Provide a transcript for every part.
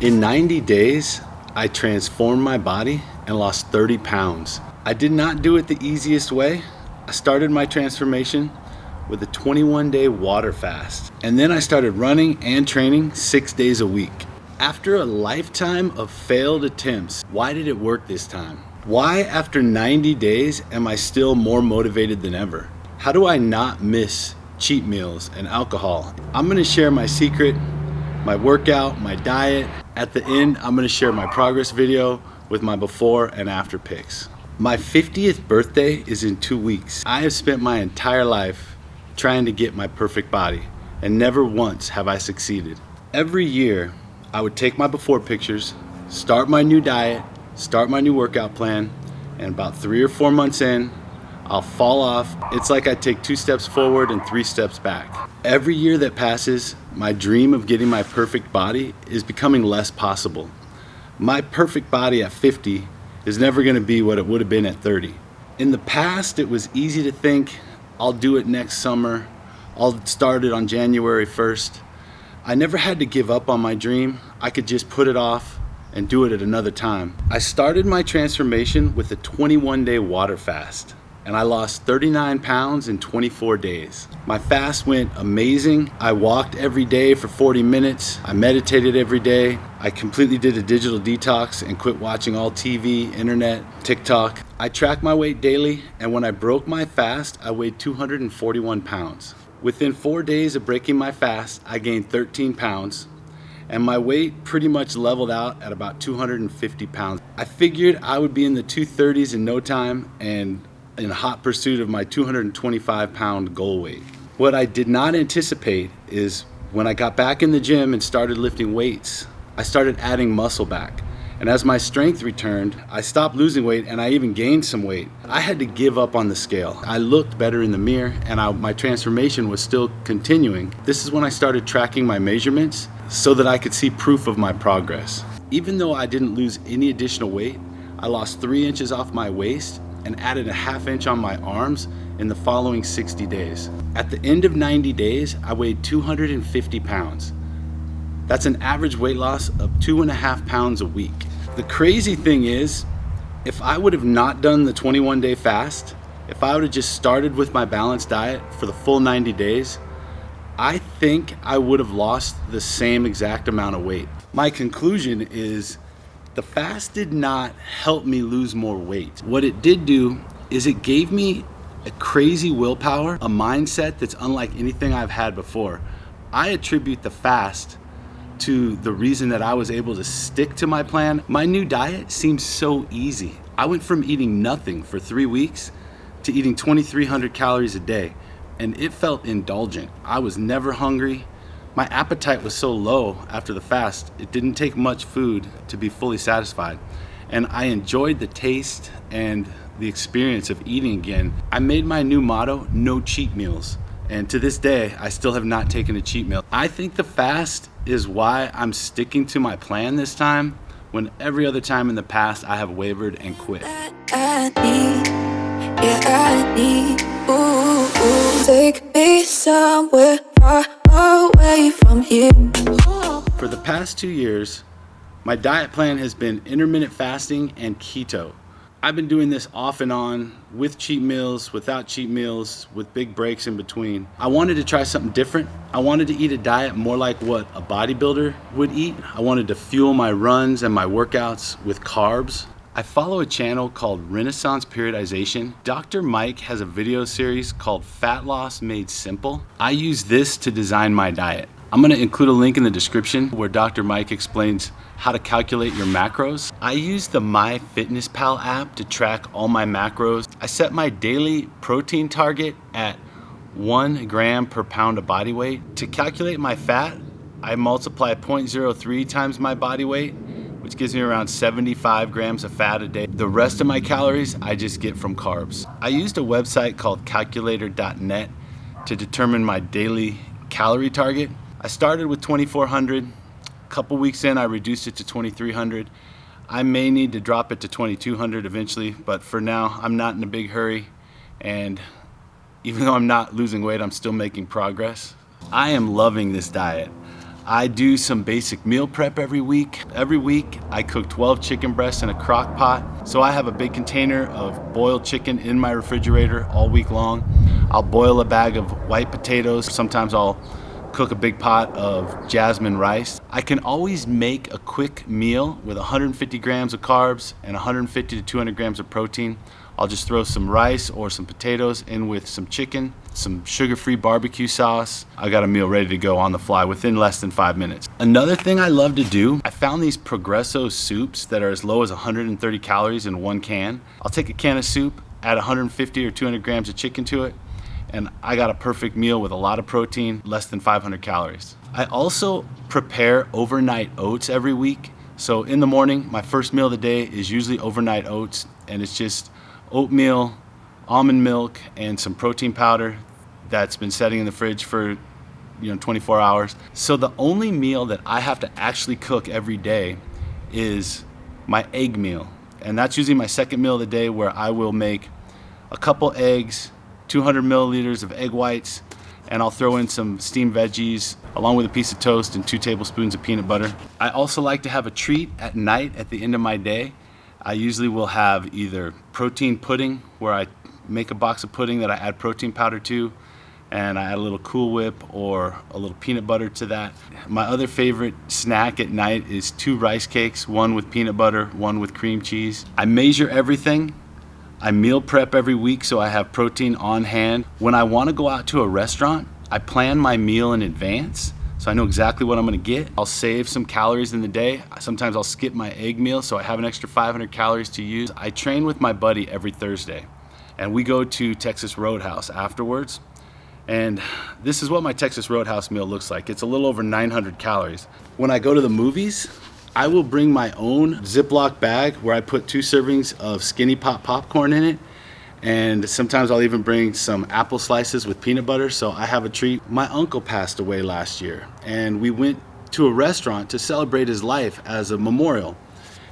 In 90 days, I transformed my body and lost 30 pounds. I did not do it the easiest way. I started my transformation with a 21-day water fast. And then I started running and training 6 days a week. After a lifetime of failed attempts, why did it work this time? Why, after 90 days, am I still more motivated than ever? How do I not miss cheat meals and alcohol? I'm gonna share my secret, my workout, my diet. At the end, I'm gonna share my progress video with my before and after pics. My 50th birthday is in 2 weeks. I have spent my entire life trying to get my perfect body, and never once have I succeeded. Every year, I would take my before pictures, start my new diet, start my new workout plan, and about 3 or 4 months in, I'll fall off. It's like I take 2 steps forward and 3 steps back. Every year that passes, my dream of getting my perfect body is becoming less possible. My perfect body at 50 is never gonna be what it would have been at 30. In the past, it was easy to think, I'll do it next summer, I'll start it on January 1st. I never had to give up on my dream. I could just put it off and do it at another time. I started my transformation with a 21-day water fast, and I lost 39 pounds in 24 days. My fast went amazing. I walked every day for 40 minutes. I meditated every day. I completely did a digital detox and quit watching all TV, internet, TikTok. I tracked my weight daily, and when I broke my fast, I weighed 241 pounds. Within 4 days of breaking my fast, I gained 13 pounds, and my weight pretty much leveled out at about 250 pounds. I figured I would be in the 230s in no time and in hot pursuit of my 225 pound goal weight. What I did not anticipate is when I got back in the gym and started lifting weights, I started adding muscle back. And as my strength returned, I stopped losing weight and I even gained some weight. I had to give up on the scale. I looked better in the mirror and my transformation was still continuing. This is when I started tracking my measurements so that I could see proof of my progress. Even though I didn't lose any additional weight, I lost 3 inches off my waist and added a ½ inch on my arms in the following 60 days. At the end of 90 days, I weighed 250 pounds. That's an average weight loss of 2.5 pounds a week. The crazy thing is, if I would have not done the 21-day fast, if I would have just started with my balanced diet for the full 90 days, I think I would have lost the same exact amount of weight. My conclusion is the fast did not help me lose more weight. What it did do is it gave me a crazy willpower, a mindset that's unlike anything I've had before. I attribute the fast to the reason that I was able to stick to my plan. My new diet seems so easy. I went from eating nothing for 3 weeks to eating 2,300 calories a day, and it felt indulgent. I was never hungry. My appetite was so low after the fast, it didn't take much food to be fully satisfied. And I enjoyed the taste and the experience of eating again. I made my new motto, no cheat meals. And to this day, I still have not taken a cheat meal. I think the fast is why I'm sticking to my plan this time, when every other time in the past I have wavered and quit. Take me somewhere far away from here. For the past 2 years, my diet plan has been intermittent fasting and keto. I've been doing this off and on, with cheat meals, without cheat meals, with big breaks in between. I wanted to try something different. I wanted to eat a diet more like what a bodybuilder would eat. I wanted to fuel my runs and my workouts with carbs. I follow a channel called Renaissance Periodization. Dr. Mike has a video series called Fat Loss Made Simple. I use this to design my diet. I'm gonna include a link in the description where Dr. Mike explains how to calculate your macros. I use the MyFitnessPal app to track all my macros. I set my daily protein target at 1 gram per pound of body weight. To calculate my fat, I multiply 0.03 times my body weight, which gives me around 75 grams of fat a day. The rest of my calories I just get from carbs. I used a website called calculator.net to determine my daily calorie target. I started with 2,400. A couple weeks in, I reduced it to 2,300. I may need to drop it to 2,200 eventually, but for now, I'm not in a big hurry. And even though I'm not losing weight, I'm still making progress. I am loving this diet. I do some basic meal prep every week. Every week I cook 12 chicken breasts in a crock pot. So I have a big container of boiled chicken in my refrigerator all week long. I'll boil a bag of white potatoes. Sometimes I'll cook a big pot of jasmine rice. I can always make a quick meal with 150 grams of carbs and 150 to 200 grams of protein. I'll just throw some rice or some potatoes in with some chicken, some sugar-free barbecue sauce. I got a meal ready to go on the fly within less than 5 minutes. Another thing I love to do, I found these Progresso soups that are as low as 130 calories in one can. I'll take a can of soup, add 150 or 200 grams of chicken to it, and I got a perfect meal with a lot of protein, less than 500 calories. I also prepare overnight oats every week. So in the morning, my first meal of the day is usually overnight oats, and it's just oatmeal, almond milk, and some protein powder that's been setting in the fridge for 24 hours. So the only meal that I have to actually cook every day is my egg meal. And that's usually my second meal of the day, where I will make a couple eggs, 200 milliliters of egg whites, and I'll throw in some steamed veggies along with a piece of toast and 2 tablespoons of peanut butter. I also like to have a treat at night at the end of my day. I usually will have either protein pudding, where I make a box of pudding that I add protein powder to, and I add a little Cool Whip or a little peanut butter to that. My other favorite snack at night is 2 rice cakes, one with peanut butter, one with cream cheese. I measure everything. I meal prep every week so I have protein on hand. When I want to go out to a restaurant, I plan my meal in advance, so I know exactly what I'm gonna get. I'll save some calories in the day. Sometimes I'll skip my egg meal so I have an extra 500 calories to use. I train with my buddy every Thursday, and we go to Texas Roadhouse afterwards. And this is what my Texas Roadhouse meal looks like. It's a little over 900 calories. When I go to the movies, I will bring my own Ziploc bag where I put 2 servings of Skinny Pop popcorn in it. And sometimes I'll even bring some apple slices with peanut butter, so I have a treat. My uncle passed away last year, and we went to a restaurant to celebrate his life as a memorial.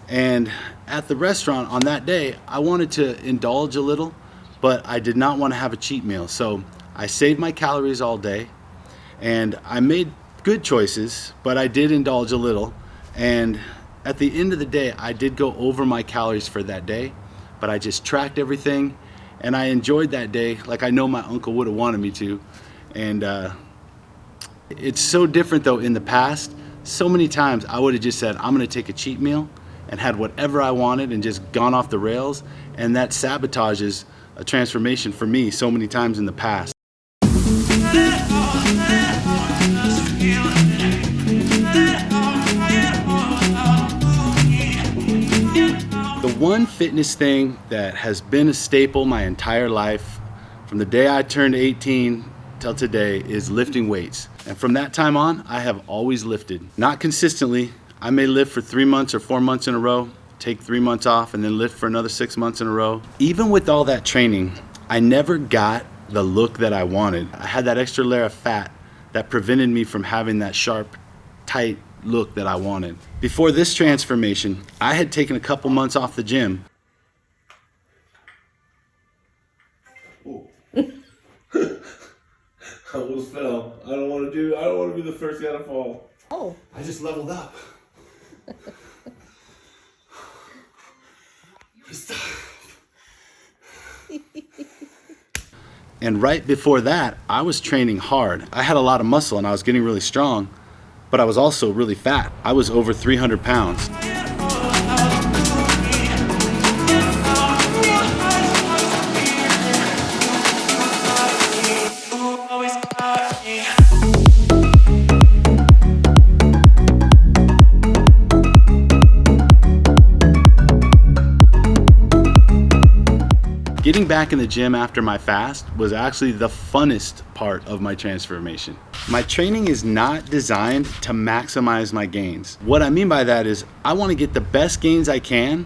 And at the restaurant on that day, I wanted to indulge a little, but I did not want to have a cheat meal. So I saved my calories all day, and I made good choices, but I did indulge a little. And at the end of the day, I did go over my calories for that day, but I just tracked everything, and I enjoyed that day like I know my uncle would have wanted me to. And it's so different though in the past. So many times I would have just said, I'm gonna take a cheat meal and had whatever I wanted and just gone off the rails. And that sabotages a transformation for me so many times in the past. The one fitness thing that has been a staple my entire life, from the day I turned 18 till today, is lifting weights. And from that time on, I have always lifted. Not consistently. I may lift for 3 months or 4 months in a row, take 3 months off, and then lift for another 6 months in a row. Even with all that training, I never got the look that I wanted. I had that extra layer of fat that prevented me from having that sharp, tight look that I wanted. Before this transformation, I had taken a couple months off the gym. I almost fell. I don't want to be the first guy to fall. Oh. I just leveled up. And right before that, I was training hard. I had a lot of muscle and I was getting really strong, but I was also really fat. I was over 300 pounds. Getting back in the gym after my fast was actually the funnest part of my transformation. My training is not designed to maximize my gains. What I mean by that is I want to get the best gains I can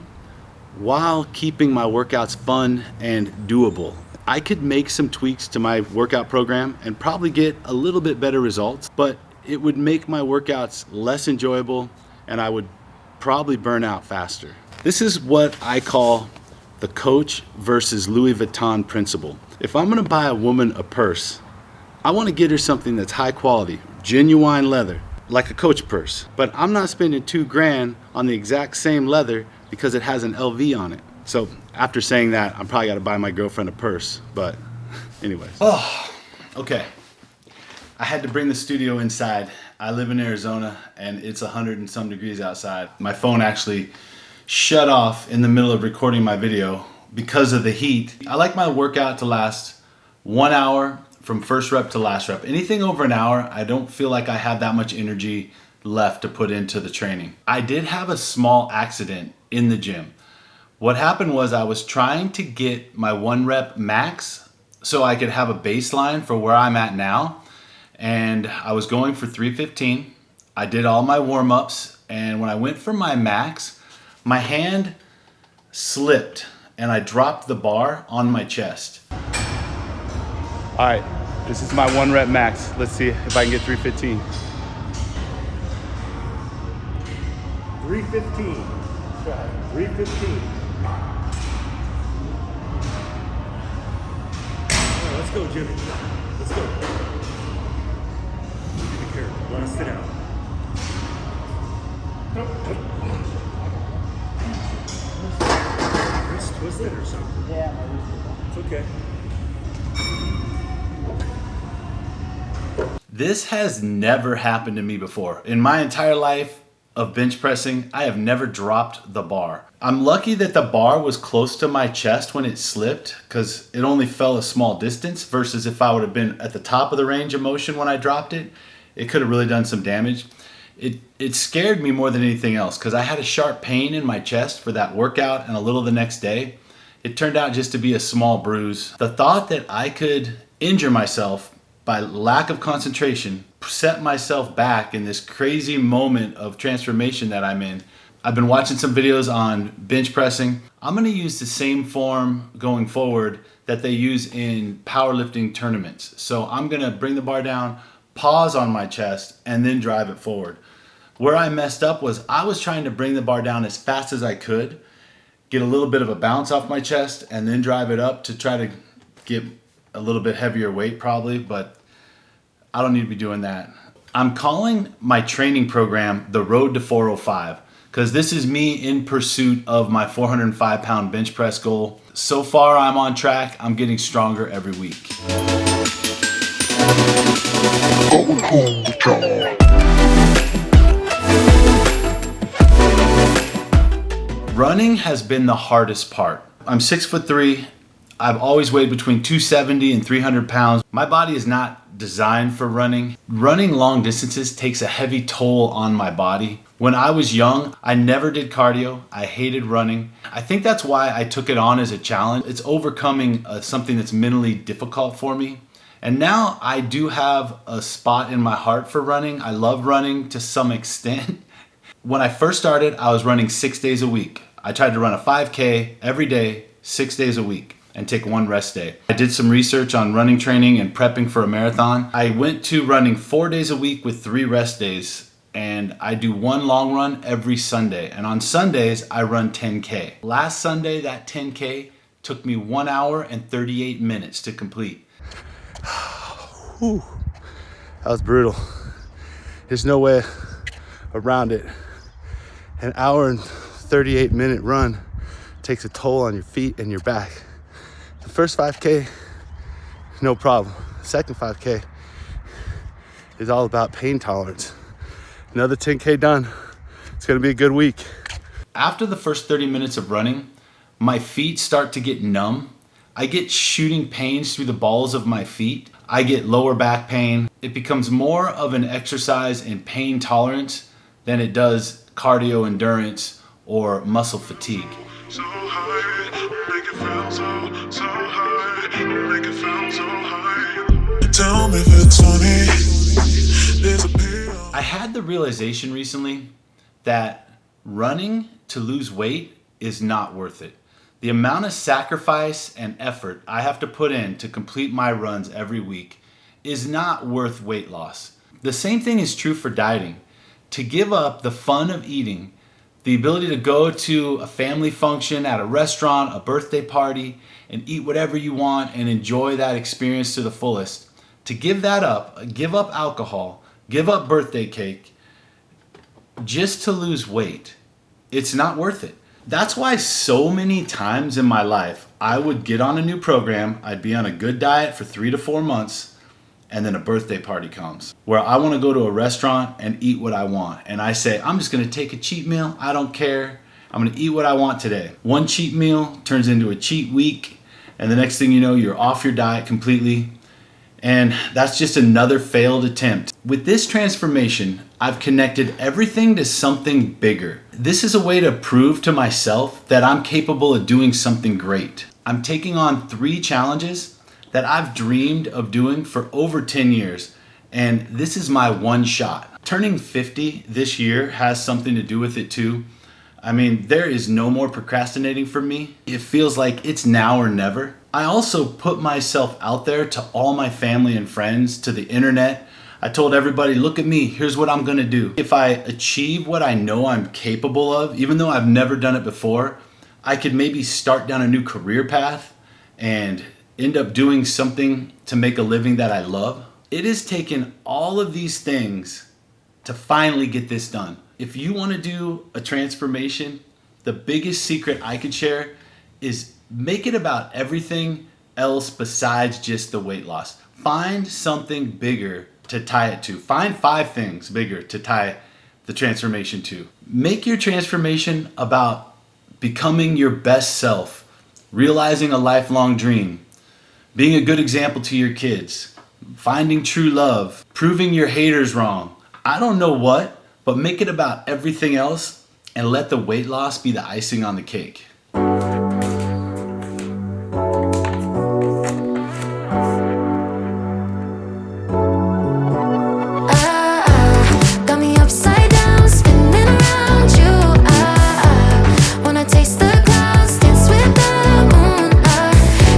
while keeping my workouts fun and doable. I could make some tweaks to my workout program and probably get a little bit better results, but it would make my workouts less enjoyable and I would probably burn out faster. This is what I call the Coach versus Louis Vuitton principle. If I'm gonna buy a woman a purse, I wanna get her something that's high quality, genuine leather, like a Coach purse. But I'm not spending $2,000 on the exact same leather because it has an LV on it. So after saying that, I'm probably gotta buy my girlfriend a purse, but anyways. Oh, okay. I had to bring the studio inside. I live in Arizona and it's 100 and some degrees outside. My phone actually shut off in the middle of recording my video because of the heat. I like my workout to last 1 hour from first rep to last rep. Anything over an hour, I don't feel like I have that much energy left to put into the training. I did have a small accident in the gym. What happened was I was trying to get my 1 rep max so I could have a baseline for where I'm at now. And I was going for 315. I did all my warm-ups, and when I went for my max, my hand slipped and I dropped the bar on my chest. All right, this is my 1 rep max. Let's see if I can get 315. 315. Try 315. All right, let's go, Jimmy. Let's go. Be careful. Blast it out. Wrist twisted or something? Yeah, my wrist is. It's okay. This has never happened to me before. In my entire life of bench pressing, I have never dropped the bar. I'm lucky that the bar was close to my chest when it slipped because it only fell a small distance versus if I would have been at the top of the range of motion when I dropped it, it could have really done some damage. It scared me more than anything else because I had a sharp pain in my chest for that workout and a little the next day. It turned out just to be a small bruise. The thought that I could injure myself by lack of concentration, set myself back in this crazy moment of transformation that I'm in. I've been watching some videos on bench pressing. I'm gonna use the same form going forward that they use in powerlifting tournaments. So I'm gonna bring the bar down, pause on my chest, and then drive it forward. Where I messed up was I was trying to bring the bar down as fast as I could, get a little bit of a bounce off my chest, and then drive it up to try to get a little bit heavier weight probably, but I don't need to be doing that. I'm calling my training program the Road to 405 because this is me in pursuit of my 405 pound bench press goal. So far I'm on track. I'm getting stronger every week. Running has been the hardest part. I'm 6'3". I've always weighed between 270 and 300 pounds. My body is not designed for running. Running long distances takes a heavy toll on my body. When I was young, I never did cardio. I hated running. I think that's why I took it on as a challenge. It's overcoming something that's mentally difficult for me. And now I do have a spot in my heart for running. I love running to some extent. When I first started, I was running 6 days a week. I tried to run a 5K every day, 6 days a week, and take 1 rest day. I did some research on running training and prepping for a marathon. I went to running 4 days a week with 3 rest days, and I do 1 long run every Sunday. And on Sundays, I run 10K. Last Sunday, that 10K took me 1 hour and 38 minutes to complete. Whew. That was brutal. There's no way around it. An hour and 38-minute run takes a toll on your feet and your back. The first 5K, no problem. The second 5K is all about pain tolerance. Another 10K done. It's gonna be a good week. After the first 30 minutes of running, my feet start to get numb. I get shooting pains through the balls of my feet. I get lower back pain. It becomes more of an exercise in pain tolerance than it does cardio endurance or muscle fatigue. So high, make it feel so high, make it feel so high. Tell me if it's funny. There's a payoff. I had the realization recently that running to lose weight is not worth it. The amount of sacrifice and effort I have to put in to complete my runs every week is not worth weight loss. The same thing is true for dieting. To give up the fun of eating, the ability to go to a family function at a restaurant, a birthday party, and eat whatever you want and enjoy that experience to the fullest. To give that up, give up alcohol, give up birthday cake, just to lose weight. It's not worth it. That's why so many times in my life, I would get on a new program, I'd be on a good diet for 3 to 4 months, and then a birthday party comes where I want to go to a restaurant and eat what I want. And I say, I'm just going to take a cheat meal. I don't care. I'm going to eat what I want today. One cheat meal turns into a cheat week. And the next thing you know, you're off your diet completely. And that's just another failed attempt. With this transformation, I've connected everything to something bigger. This is a way to prove to myself that I'm capable of doing something great. I'm taking on 3 challenges that I've dreamed of doing for over 10 years. And this is my one shot. Turning 50 this year has something to do with it too. I mean, there is no more procrastinating for me. It feels like it's now or never. I also put myself out there to all my family and friends, to the internet. I told everybody, look at me, here's what I'm gonna do. If I achieve what I know I'm capable of, even though I've never done it before, I could maybe start down a new career path and end up doing something to make a living that I love. It has taken all of these things to finally get this done. If you want to do a transformation, the biggest secret I could share is make it about everything else besides just the weight loss. Find something bigger to tie it to. Find 5 things bigger to tie the transformation to. Make your transformation about becoming your best self, realizing a lifelong dream, being a good example to your kids, finding true love, proving your haters wrong. I don't know what, but make it about everything else and let the weight loss be the icing on the cake. Got me upside down, spinning around you. Wanna taste the clouds, dance with the moon.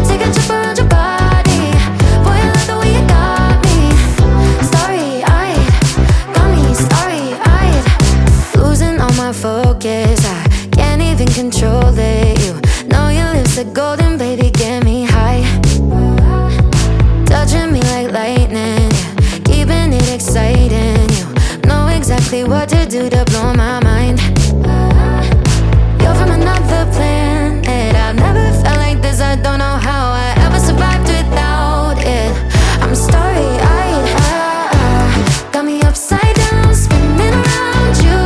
Take a trip around your body. Boy, I love the way you got me. Starry-eyed, got me starry-eyed. Losing all my focus, I can't even control it. You know your lips are golden, baby, get me high. Touching me like lightning, yeah, keeping it exciting. You know exactly what to do to blow my mind. You're from another planet. I've never felt like this. I don't know how I ever survived without it. I'm starry-eyed. Got me upside down, spinning around you.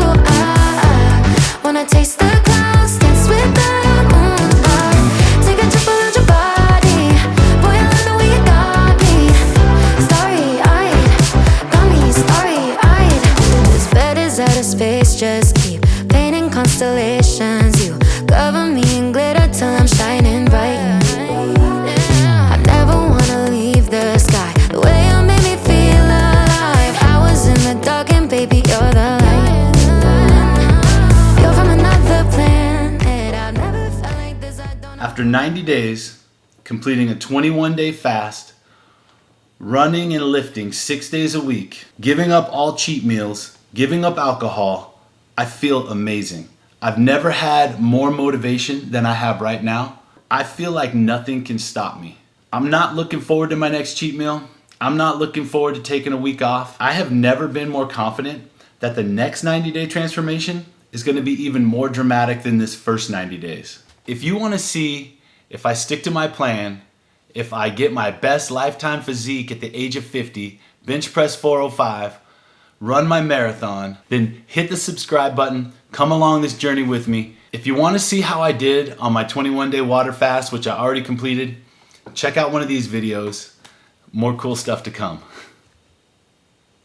Wanna taste the clouds, dance with the moon. Take a trip around your body. Boy, I love the way you got me. Starry-eyed, got me starry-eyed. This bed is out of space, just keep painting constellations. You cover me in glitter till I'm shining bright. I never wanna leave the sky. The way you made me feel alive. I was in the dark and baby, you're the light. You're from another planet. I've never felt like this. I don't know. After 90 days, completing a 21-day fast, running and lifting 6 days a week, giving up all cheat meals, giving up alcohol, I feel amazing. I've never had more motivation than I have right now. I feel like nothing can stop me. I'm not looking forward to my next cheat meal. I'm not looking forward to taking a week off. I have never been more confident that the next 90-day transformation is going to be even more dramatic than this first 90 days. If you want to see if I stick to my plan, if I get my best lifetime physique at the age of 50, bench press 405, run my marathon, then hit the subscribe button, come along this journey with me. If you want to see how I did on my 21-day water fast, which I already completed, check out one of these videos. More cool stuff to come.